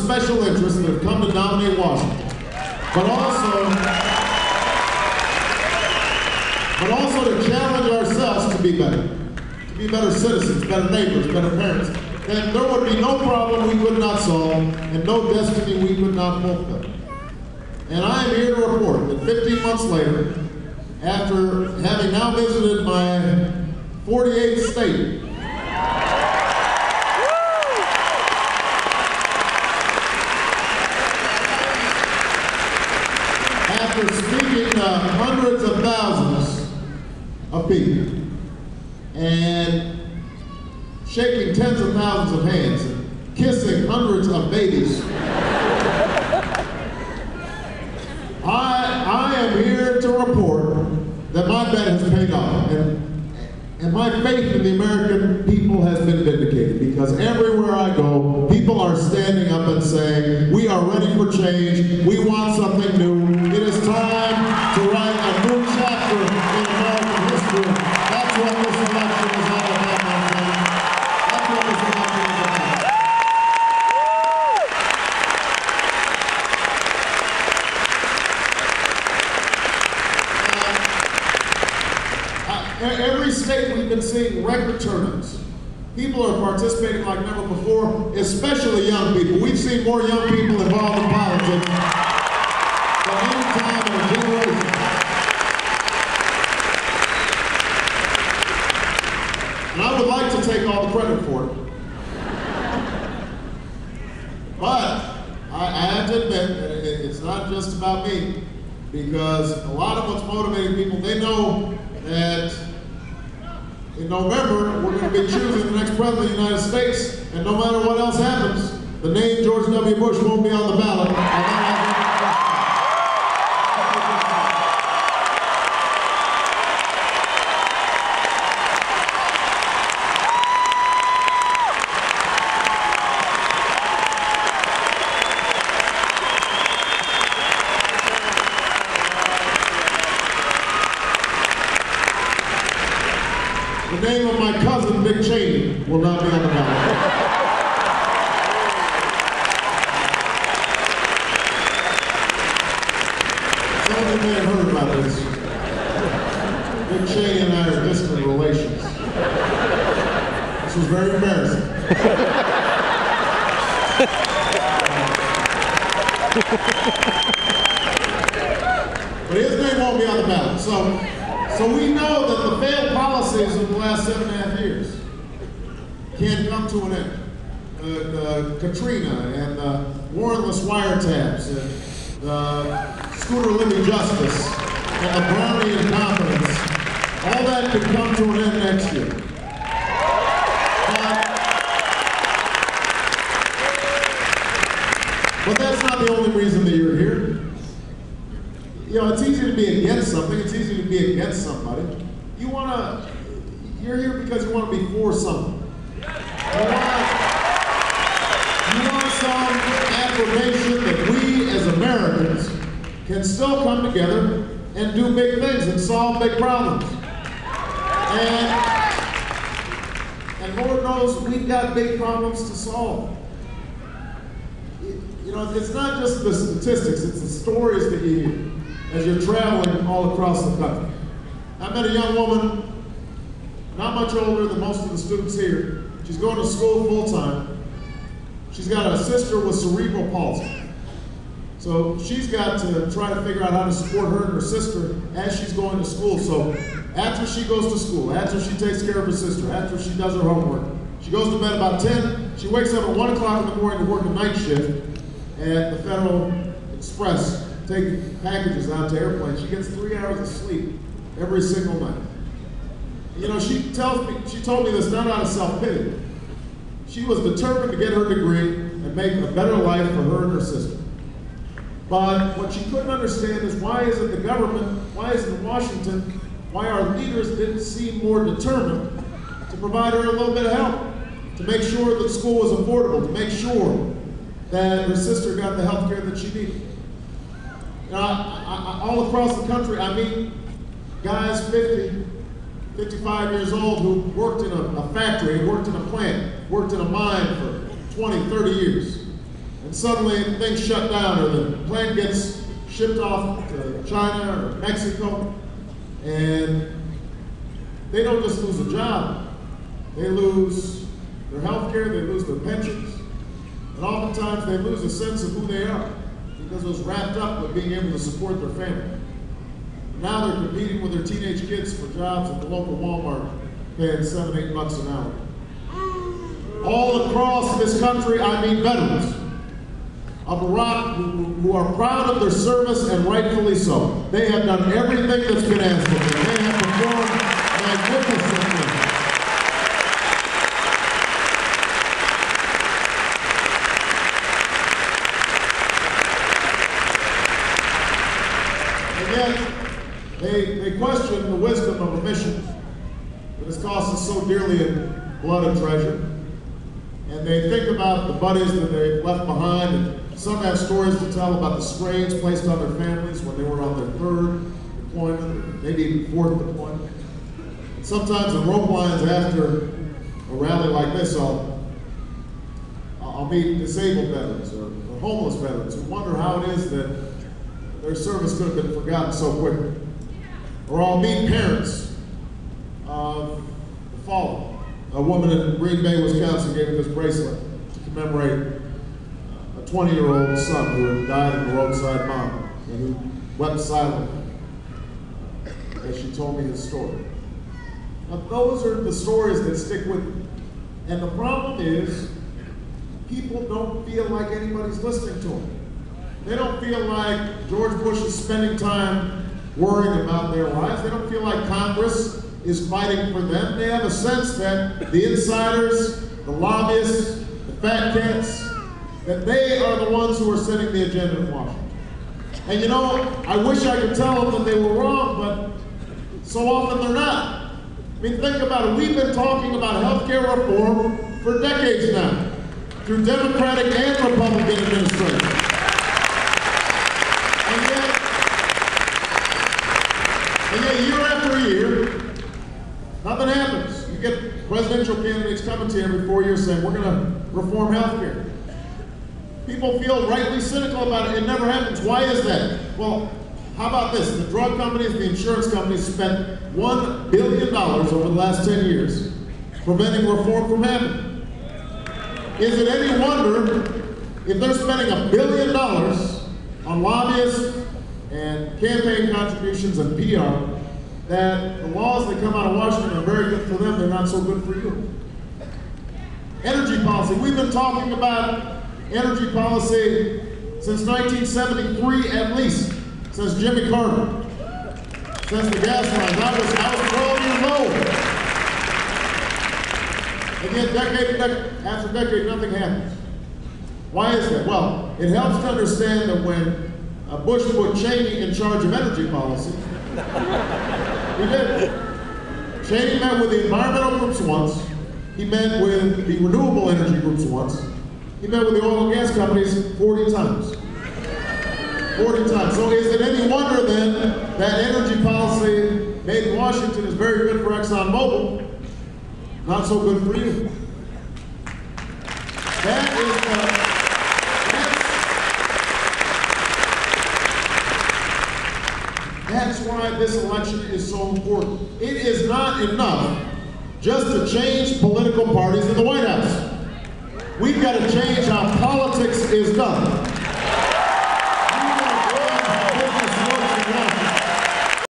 special interests that have come to dominate Washington, but also to challenge ourselves to be better citizens, better neighbors, better parents. And there would be no problem we could not solve, and no destiny we could not fulfill. And I am here to report that 15 months later, after having now visited my 48th state, after speaking to hundreds of thousands of people and shaking tens of thousands of hands and kissing hundreds of babies, I am here to report that my bet has paid off, and my faith in the American people has been vindicated, because everywhere I go, people are standing up and saying, we are ready for change, we want something new, it is time to write a new chapter in American history. That's what this election is all about, my friend. That's what this election is about. Every state we've been seeing record turnouts. People are participating like never before, especially young people. We've seen more young people involved in politics than any time in a generation. And I would like to take all the credit for it. But I have to admit that it's not just about me, because a lot of what's motivating people, they know that in November, we're going to be choosing the next president of the United States, and no matter what else happens, the name George W. Bush won't be on the ballot. The name of my cousin, Dick Cheney, will not be on the ballot. Some of you may have heard about this. Dick Cheney and I are distant relations. This was very embarrassing. But his name won't be on the ballot. So we know that the failed policies of the last 7.5 years can't come to an end. Katrina and the warrantless wiretaps and the Scooter Libby justice and the Brownie incompetence, all that could come to an end next year. But that's not the only reason that you're here. You know, it's easy to be against something, it's easy to be against somebody. You're here because you want to be for something. You want some affirmation that we as Americans can still come together and do big things and solve big problems. And Lord knows we've got big problems to solve. You know, it's not just the statistics, it's the stories that you hear as you're traveling all across the country. I met a young woman, not much older than most of the students here. She's going to school full-time. She's got a sister with cerebral palsy. So she's got to try to figure out how to support her and her sister as she's going to school. So after she goes to school, after she takes care of her sister, after she does her homework, she goes to bed about 10. She wakes up at 1 o'clock in the morning to work a night shift at the Federal Express, taking packages out to airplanes. She gets 3 hours of sleep every single night. You know, she told me this not out of self-pity. She was determined to get her degree and make a better life for her and her sister. But what she couldn't understand is why isn't the government, why isn't Washington, why our leaders didn't seem more determined to provide her a little bit of help, to make sure that school was affordable, to make sure that her sister got the health care that she needed. You know, all across the country, I meet guys 50, 55 years old who worked in a factory, worked in a plant, worked in a mine for 20, 30 years. and suddenly things shut down, or the plane gets shipped off to China or Mexico, and they don't just lose a job, they lose their health care, they lose their pensions, and oftentimes they lose a sense of who they are because it was wrapped up with being able to support their family. Now they're competing with their teenage kids for jobs at the local Walmart, paying $7, $8 an hour. All across this country, I meet veterans of Iraq who are proud of their service, and rightfully so. They have done everything that's been asked of them. They have performed magnificently. And yet, they question the wisdom of a mission that has cost us so dearly in blood and treasure. And they think about the buddies that they've left behind, and some have stories to tell about the strains placed on their families when they were on their third deployment, or maybe even fourth deployment. And sometimes in rope lines after a rally like this, I'll meet disabled veterans or homeless veterans who wonder how it is that their service could have been forgotten so quickly. Or I'll meet parents of the fallen. A woman in Green Bay, Wisconsin gave me this bracelet to commemorate a 20-year-old son who had died in a roadside bomb and who wept silently as she told me his story. Now, those are the stories that stick with me. And the problem is, people don't feel like anybody's listening to them. They don't feel like George Bush is spending time worrying about their lives. They don't feel like Congress is fighting for them. They have a sense that the insiders, the lobbyists, the fat cats, that they are the ones who are setting the agenda in Washington. And you know, I wish I could tell them that they were wrong, but so often they're not. I mean, think about it. We've been talking about health care reform for decades now, through Democratic and Republican administrations. And yet year after year, nothing happens. You get presidential candidates coming to you every 4 years saying, we're going to reform health care. People feel rightly cynical about it. It never happens. Why is that? Well, how about this? The drug companies, the insurance companies spent $1 billion over the last 10 years preventing reform from happening. Is it any wonder if they're spending $1 billion on lobbyists and campaign contributions and PR, that the laws that come out of Washington are very good for them, they're not so good for you? Energy policy. We've been talking about energy policy since 1973 at least, since Jimmy Carter, since the gas lines. I was 12 years old. And yet decade after decade, nothing happens. Why is that? Well, it helps to understand that when Bush put Cheney in charge of energy policy, he did. Cheney met with the environmental groups once, he met with the renewable energy groups once, he met with the oil and gas companies 40 times. 40 times. So is it any wonder then that energy policy made in Washington is very good for ExxonMobil, not so good for you? That's why this election is so important. It is not enough just to change political parties in the White House. We've got to change how politics is done.